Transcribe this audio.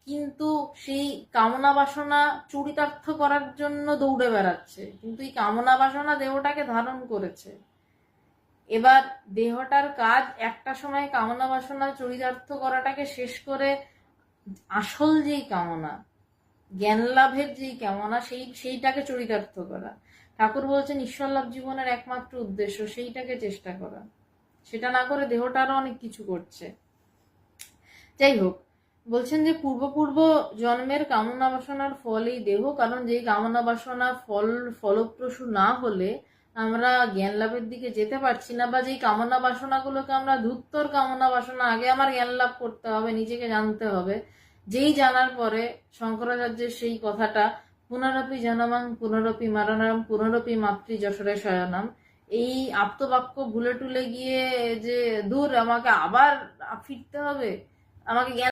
কিন্তু সেই কামনা বাসনা চরিতার্থ করার জন্য দৌড়ে বেড়াচ্ছে, কিন্তু এই কামনা বাসনা দেহটাকে ধারণ করেছে। এবার দেহটার কাজ একটা সময় কামনা বাসনা চরিতার্থ করাটাকে শেষ করে আসল যেই কামনা, জ্ঞান লাভের যেই কামনা, সেইটাকে চরিতার্থ করা। ঠাকুর বলছেন ঈশ্বর লাভ জীবনের একমাত্র উদ্দেশ্য, সেইটাকে চেষ্টা করা। সেটা না করে দেহটা আরো অনেক কিছু করছে। যাই হোক, বলছেন যে পূর্ব জন্মের কামনা বাসনার ফল এই দেহ, কারণ যেই কামনা বাসনা ফলপ্রসূ না হলে আমরা জ্ঞান লাভের দিকে যেতে পারছি না, বা যেই কামনা বাসনাগুলোকে আমরা ধূর্তর কামনা বাসনা, আগে আমার জ্ঞান লাভ করতে হবে, নিজেকে জানতে হবে, যেই জানার পরে শঙ্করাচার্যের সেই কথাটা পুনরপি জনমাং পুনরপি মারণাম পুনরপি মাতৃ যশোরে শয়নাম, এই আপ্তবাক্য ভুলে টুলে গিয়ে যে দূর আমাকে আবার ফিরতে হবে, আমাকে জ্ঞান